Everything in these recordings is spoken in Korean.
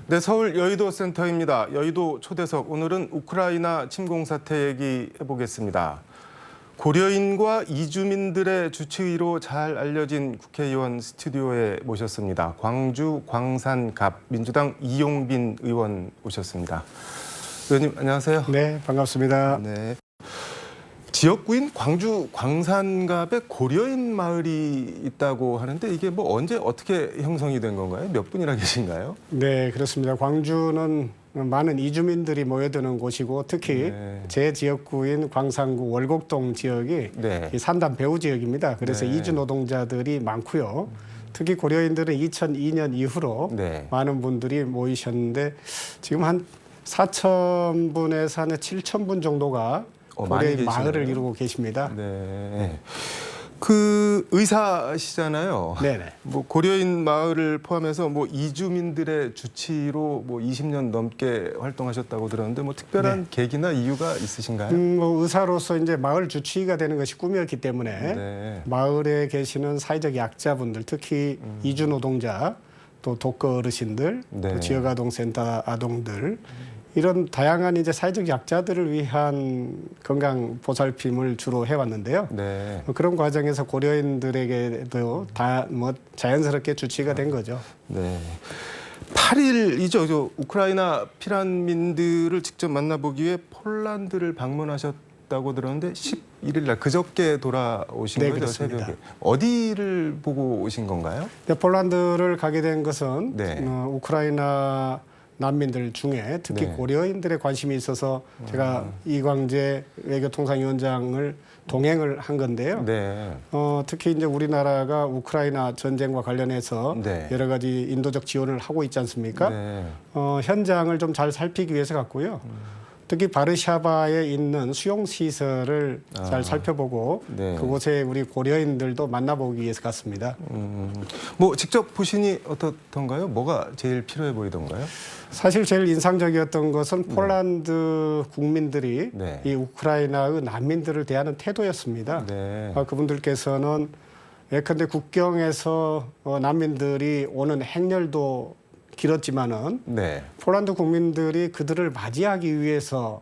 네, 서울 여의도 센터입니다. 여의도 초대석, 오늘은 우크라이나 침공 사태 얘기해보겠습니다. 고려인과 이주민들의 주치의로 잘 알려진 국회의원 스튜디오에 모셨습니다. 광주 광산갑 민주당 이용빈 의원 오셨습니다. 의원님 안녕하세요. 네, 반갑습니다. 네. 지역구인 광주 광산갑에 고려인 마을이 있다고 하는데 이게 뭐 언제 어떻게 형성이 된 건가요? 몇 분이나 계신가요? 네, 그렇습니다. 광주는 많은 이주민들이 모여드는 곳이고 특히 제 지역구인 광산구 월곡동 지역이 이 산단 배후 지역입니다. 그래서 이주 노동자들이 많고요. 특히 고려인들은 2002년 이후로 많은 분들이 모이셨는데 지금 한 4,000분에서 한 7,000분 정도가 고려인 마을을 이루고 계십니다. 네. 그 의사시잖아요. 네네. 뭐 고려인 마을을 포함해서 뭐 이주민들의 주치의로 뭐 20년 넘게 활동하셨다고 들었는데 뭐 특별한 계기나 이유가 있으신가요? 뭐 의사로서 이제 마을 주치의가 되는 것이 꿈이었기 때문에 마을에 계시는 사회적 약자분들, 특히 이주 노동자, 또 독거 어르신들, 또 지역아동센터 아동들. 이런 다양한 이제 사회적 약자들을 위한 건강 보살핌을 주로 해왔는데요. 그런 과정에서 고려인들에게도 다 뭐 자연스럽게 주치의가 된 거죠. 네. 8일이죠. 우크라이나 피난민들을 직접 만나보기 위해 폴란드를 방문하셨다고 들었는데 11일 날 그저께 돌아오신 거죠, 그렇습니다. 새벽에. 어디를 보고 오신 건가요? 네, 폴란드를 가게 된 것은 우크라이나 난민들 중에 특히 고려인들의 관심이 있어서 제가 이광재 외교통상위원장을 동행을 한 건데요. 특히 이제 우리나라가 우크라이나 전쟁과 관련해서 여러 가지 인도적 지원을 하고 있지 않습니까? 현장을 좀 잘 살피기 위해서 갔고요. 특히 바르샤바에 있는 수용시설을 잘 살펴보고 그곳에 우리 고려인들도 만나보기 위해서 갔습니다. 뭐 직접 보시니 어떻던가요? 뭐가 제일 필요해 보이던가요? 사실 제일 인상적이었던 것은 폴란드 국민들이 이 우크라이나의 난민들을 대하는 태도였습니다. 그분들께서는 예컨대 국경에서 난민들이 오는 행렬도 길었지만은 폴란드 국민들이 그들을 맞이하기 위해서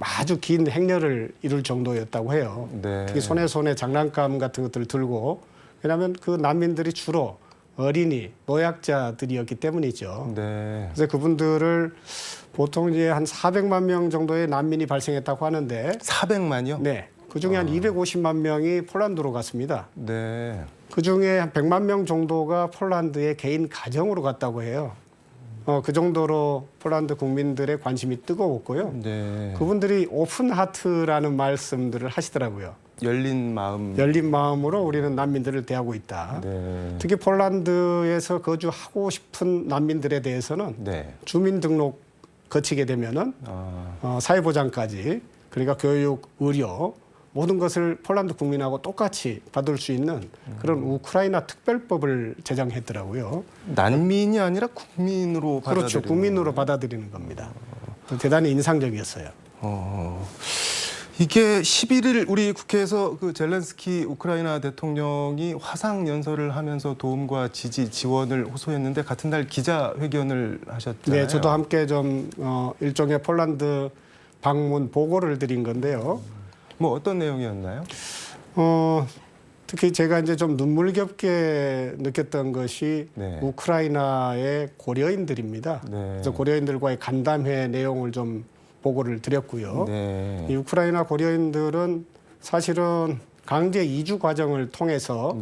아주 긴 행렬을 이룰 정도였다고 해요. 특히 손에 장난감 같은 것들을 들고, 왜냐하면 그 난민들이 주로 어린이, 노약자들이었기 때문이죠. 그래서 그분들을 보통 이제 한 400만 명 정도의 난민이 발생했다고 하는데 400만요? 네. 그중에 한 250만 명이 폴란드로 갔습니다. 그중에 한 100만 명 정도가 폴란드의 개인 가정으로 갔다고 해요. 그 정도로 폴란드 국민들의 관심이 뜨거웠고요. 그분들이 오픈 하트라는 말씀들을 하시더라고요. 열린 마음. 열린 마음으로 우리는 난민들을 대하고 있다. 특히 폴란드에서 거주하고 싶은 난민들에 대해서는 주민등록 거치게 되면은 사회보장까지, 그러니까 교육, 의료 모든 것을 폴란드 국민하고 똑같이 받을 수 있는 그런 우크라이나 특별법을 제정했더라고요. 난민이 아니라 국민으로 받아들이는. 그렇죠. 국민으로 받아들이는 겁니다. 대단히 인상적이었어요. 이게 11일 우리 국회에서 그 젤렌스키 우크라이나 대통령이 화상 연설을 하면서 도움과 지지, 지원을 호소했는데 같은 날 기자회견을 하셨잖아요. 네, 저도 함께 좀 일종의 폴란드 방문 보고를 드린 건데요. 뭐 어떤 내용이었나요? 특히 제가 이제 좀 눈물겹게 느꼈던 것이 우크라이나의 고려인들입니다. 그래서 고려인들과의 간담회 내용을 좀 보고를 드렸고요. 이 우크라이나 고려인들은 사실은 강제 이주 과정을 통해서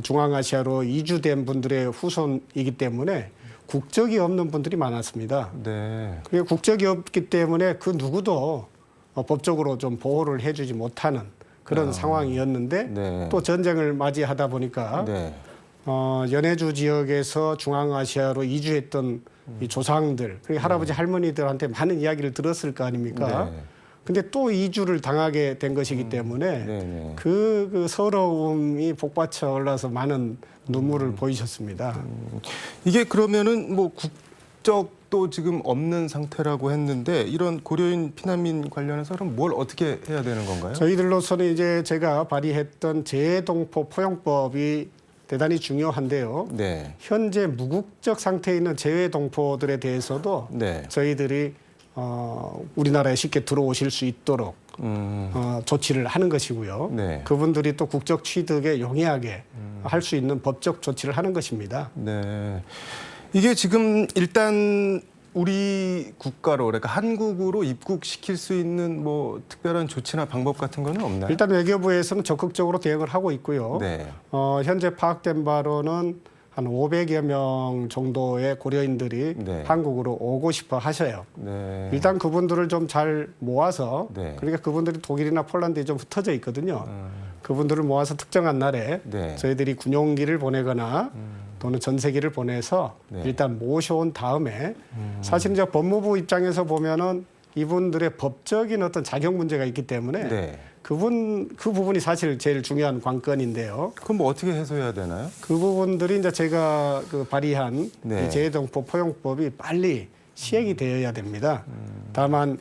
중앙아시아로 이주된 분들의 후손이기 때문에 국적이 없는 분들이 많았습니다. 그리고 국적이 없기 때문에 그 누구도 법적으로 좀 보호를 해주지 못하는 그런 상황이었는데 또 전쟁을 맞이하다 보니까 연해주 지역에서 중앙아시아로 이주했던 이 조상들, 그리고 할아버지 할머니들한테 많은 이야기를 들었을 거 아닙니까? 근데 또 이주를 당하게 된 것이기 때문에 그 서러움이 복받쳐 올라서 많은 눈물을 보이셨습니다. 이게 그러면은 뭐 국적도 지금 없는 상태라고 했는데 이런 고려인 피난민 관련해서는 뭘 어떻게 해야 되는 건가요? 저희들로서는 이제 제가 발의했던 재동포 포용법이 대단히 중요한데요. 네. 현재 무국적 상태에 있는 재외 동포들에 대해서도 네. 저희들이 우리나라에 쉽게 들어오실 수 있도록 조치를 하는 것이고요. 네. 그분들이 또 국적 취득에 용이하게 할 수 있는 법적 조치를 하는 것입니다. 네. 이게 지금 일단 우리 국가로 그러니까 한국으로 입국시킬 수 있는 뭐 특별한 조치나 방법 같은 거는 없나요? 일단 외교부에서는 적극적으로 대응을 하고 있고요. 네. 현재 파악된 바로는 한 500여 명 정도의 고려인들이 네. 한국으로 오고 싶어 하셔요. 네. 일단 그분들을 좀 잘 모아서 네. 그러니까 그분들이 독일이나 폴란드에 좀 흩어져 있거든요. 그분들을 모아서 특정한 날에 네. 저희들이 군용기를 보내거나 또는 전세기를 보내서 네. 일단 모셔온 다음에 사실 이제 법무부 입장에서 보면은 이분들의 법적인 어떤 자격 문제가 있기 때문에 네. 그 부분이 사실 제일 중요한 관건인데요. 그럼 뭐 어떻게 해소해야 되나요? 그 부분들이 이제 제가 발의한 네. 이 재해동포 포용법이 빨리 시행이 되어야 됩니다. 다만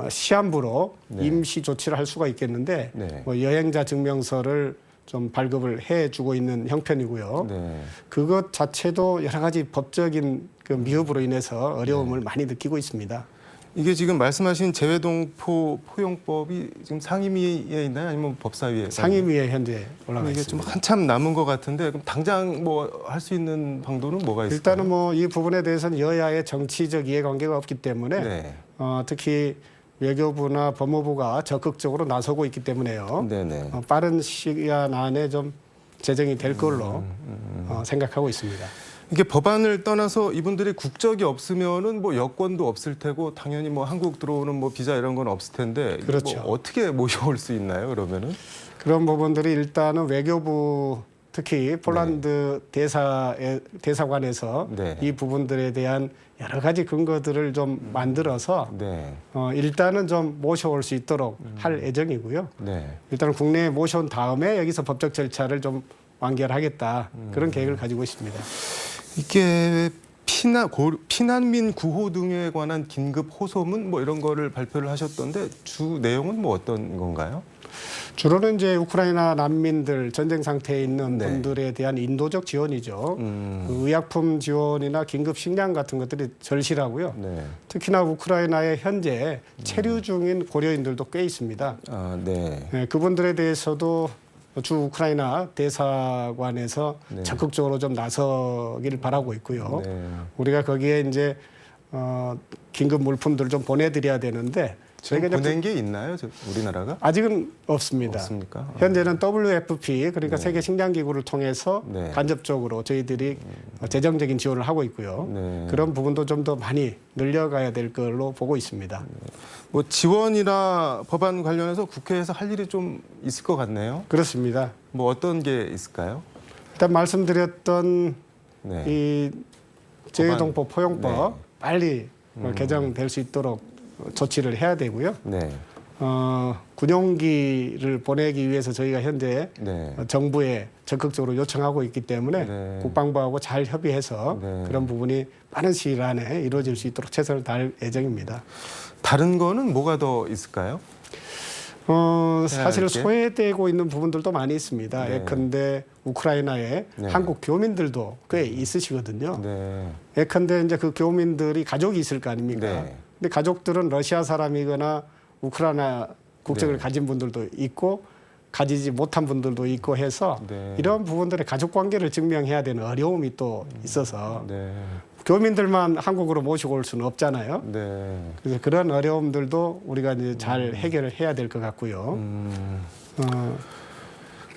시한부로 네. 임시 조치를 할 수가 있겠는데 네. 뭐 여행자 증명서를 좀 발급을 해주고 있는 형편이고요. 네. 그것 자체도 여러 가지 법적인 그 미흡으로 인해서 어려움을 많이 느끼고 있습니다. 이게 지금 말씀하신 재외동포 포용법이 지금 상임위에 있나요? 아니면 법사위에? 상임위에 현재 올라가 이게 있습니다. 좀 한참 남은 것 같은데 그럼 당장 뭐 할 수 있는 방도는 뭐가 있을까요? 일단은 뭐 이 부분에 대해서는 여야의 정치적 이해관계가 없기 때문에 네. 특히 외교부나 법무부가 적극적으로 나서고 있기 때문에요. 네네. 빠른 시간 안에 좀 제정이 될 걸로 생각하고 있습니다. 이게 법안을 떠나서 이분들이 국적이 없으면은 뭐 여권도 없을 테고 당연히 뭐 한국 들어오는 뭐 비자 이런 건 없을 텐데 이게 그렇죠. 뭐 어떻게 모셔올 수 있나요? 그러면은? 그런 부분들이 일단은 외교부 특히 폴란드 대사관에서 네. 이 부분들에 대한 여러 가지 근거들을 좀 만들어서 네. 일단은 좀 모셔올 수 있도록 할 예정이고요. 네. 일단은 국내에 모셔온 다음에 여기서 법적 절차를 좀 완결하겠다 그런 계획을 가지고 있습니다. 이게 피난민 구호 등에 관한 긴급 호소문 뭐 이런 거를 발표를 하셨던데 주 내용은 뭐 어떤 건가요? 주로는 이제 우크라이나 난민들 전쟁 상태에 있는 네. 분들에 대한 인도적 지원이죠. 그 의약품 지원이나 긴급 식량 같은 것들이 절실하고요. 네. 특히나 우크라이나에 현재 체류 중인 고려인들도 꽤 있습니다. 아, 네. 네, 그분들에 대해서도 주 우크라이나 대사관에서 네. 적극적으로 좀 나서기를 바라고 있고요. 네. 우리가 거기에 이제 긴급 물품들을 좀 보내드려야 되는데 저희가 이제 보낸 게 있나요? 우리나라가? 아직은 없습니다. 없습니까? 현재는 WFP 그러니까 네. 세계 식량기구를 통해서 네. 간접적으로 저희들이 재정적인 지원을 하고 있고요. 네. 그런 부분도 좀 더 많이 늘려가야 될 걸로 보고 있습니다. 뭐 지원이나 법안 관련해서 국회에서 할 일이 좀 있을 것 같네요. 그렇습니다. 뭐 어떤 게 있을까요? 일단 말씀드렸던 네. 이 재외동포 포용법 네. 빨리 개정될 수 있도록 조치를 해야 되고요. 네. 군용기를 보내기 위해서 저희가 현재 네. 정부에 적극적으로 요청하고 있기 때문에 네. 국방부하고 잘 협의해서 네. 그런 부분이 빠른 시일 안에 이루어질 수 있도록 최선을 다할 예정입니다. 다른 거는 뭐가 더 있을까요? 사실 이렇게? 소외되고 있는 부분들도 많이 있습니다. 네. 예컨대 우크라이나에 네. 한국 교민들도 꽤 있으시거든요. 네. 예컨대 이제 그 교민들이 가족이 있을 거 아닙니까? 네. 근데 가족들은 러시아 사람이거나 우크라이나 국적을 네. 가진 분들도 있고 가지지 못한 분들도 있고 해서 네. 이런 부분들의 가족 관계를 증명해야 되는 어려움이 또 있어서 네. 교민들만 한국으로 모시고 올 수는 없잖아요. 네. 그래서 그런 어려움들도 우리가 이제 잘 해결을 해야 될 것 같고요.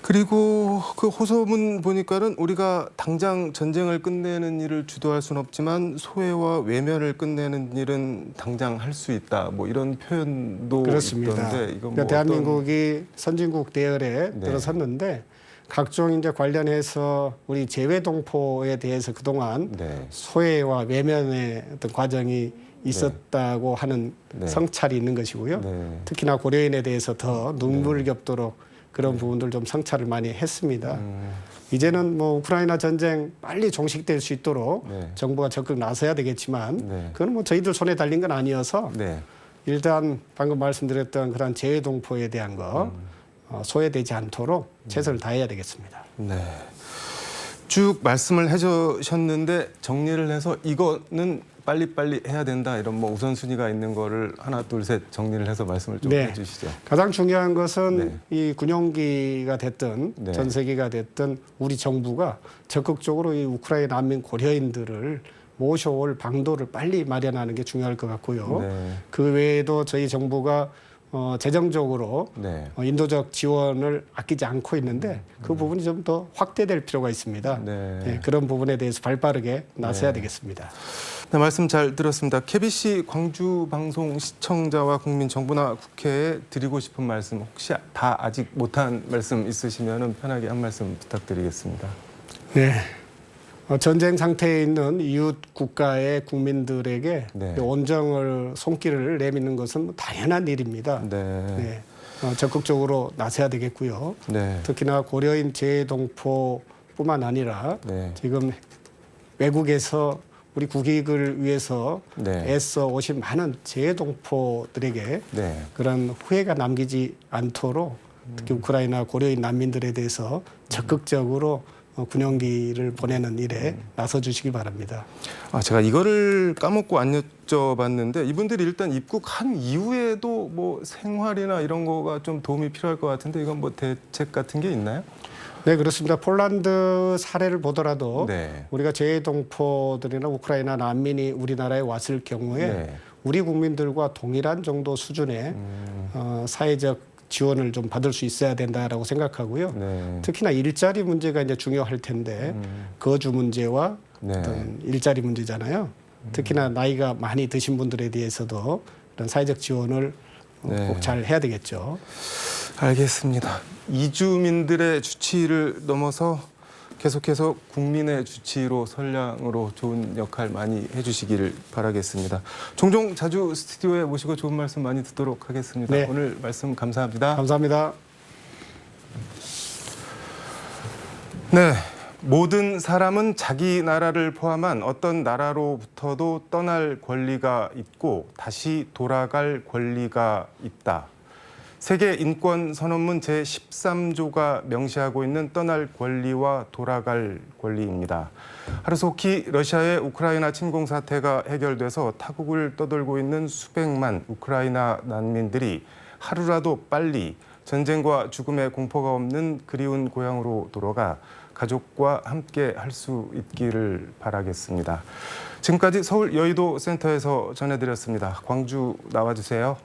그리고 그 호소문 보니까는 우리가 당장 전쟁을 끝내는 일을 주도할 수는 없지만 소외와 외면을 끝내는 일은 당장 할 수 있다. 뭐 이런 표현도 그렇습니다. 있던데 이건 그러니까 뭐 대한민국이 선진국 대열에 네. 들어섰는데 각종 이제 관련해서 우리 재외동포에 대해서 그동안 네. 소외와 외면의 어떤 과정이 있었다고 하는 네. 성찰이 있는 것이고요. 네. 특히나 고려인에 대해서 더 눈물겹도록 그런 부분들 좀 성찰을 많이 했습니다. 이제는 뭐 우크라이나 전쟁 빨리 종식될 수 있도록 네. 정부가 적극 나서야 되겠지만 네. 그건 뭐 저희들 손에 달린 건 아니어서 네. 일단 방금 말씀드렸던 그런 재외동포에 대한 거 소외되지 않도록 최선을 다해야 되겠습니다. 네. 쭉 말씀을 해주셨는데 정리를 해서 이거는 빨리빨리 해야 된다 이런 뭐 우선순위가 있는 거를 하나 둘 셋 정리를 해서 말씀을 좀 해주시죠. 가장 중요한 것은 이 군용기가 됐든 전세기가 됐든 우리 정부가 적극적으로 이 우크라이나 난민 고려인들을 모셔올 방도를 빨리 마련하는 게 중요할 것 같고요. 그 외에도 저희 정부가 재정적으로 인도적 지원을 아끼지 않고 있는데 그 부분이 좀 더 확대될 필요가 있습니다. 그런 부분에 대해서 발빠르게 나서야 되겠습니다. 네, 말씀 잘 들었습니다. KBC 광주 방송 시청자와 국민, 정부나 국회에 드리고 싶은 말씀 혹시 다 아직 못한 말씀 있으시면 편하게 한 말씀 부탁드리겠습니다. 네. 전쟁 상태에 있는 이웃 국가의 국민들에게 온정을 손길을 내미는 것은 당연한 일입니다. 적극적으로 나서야 되겠고요. 특히나 고려인 재동포뿐만 아니라 지금 외국에서 우리 국익을 위해서 애써 오신 많은 재동포들에게 그런 후회가 남기지 않도록 특히 우크라이나 고려인 난민들에 대해서 적극적으로 군용기를 보내는 일에 나서 주시기 바랍니다. 제가 이거를 까먹고 안 여쭤봤는데 이분들이 일단 입국한 이후에도 뭐 생활이나 이런 거가 좀 도움이 필요할 것 같은데 이건 뭐 대책 같은 게 있나요? 네, 그렇습니다. 폴란드 사례를 보더라도 우리가 재동포들이나 우크라이나 난민이 우리나라에 왔을 경우에 우리 국민들과 동일한 정도 수준의 사회적 지원을 좀 받을 수 있어야 된다라고 생각하고요. 특히나 일자리 문제가 이제 중요할 텐데 거주 문제와 어떤 일자리 문제잖아요. 특히나 나이가 많이 드신 분들에 대해서도 이런 사회적 지원을 꼭 잘 해야 되겠죠. 알겠습니다. 이주민들의 주치의를 넘어서 계속해서 국민의 주치의로 선량으로 좋은 역할 많이 해주시기를 바라겠습니다. 종종 자주 스튜디오에 모시고 좋은 말씀 많이 듣도록 하겠습니다. 오늘 말씀 감사합니다. 감사합니다. 네, 모든 사람은 자기 나라를 포함한 어떤 나라로부터도 떠날 권리가 있고 다시 돌아갈 권리가 있다. 세계 인권 선언문 제13조가 명시하고 있는 떠날 권리와 돌아갈 권리입니다. 하루속히 러시아의 우크라이나 침공 사태가 해결돼서 타국을 떠돌고 있는 수백만 우크라이나 난민들이 하루라도 빨리 전쟁과 죽음의 공포가 없는 그리운 고향으로 돌아가 가족과 함께 할 수 있기를 바라겠습니다. 지금까지 서울 여의도 센터에서 전해드렸습니다. 광주 나와주세요.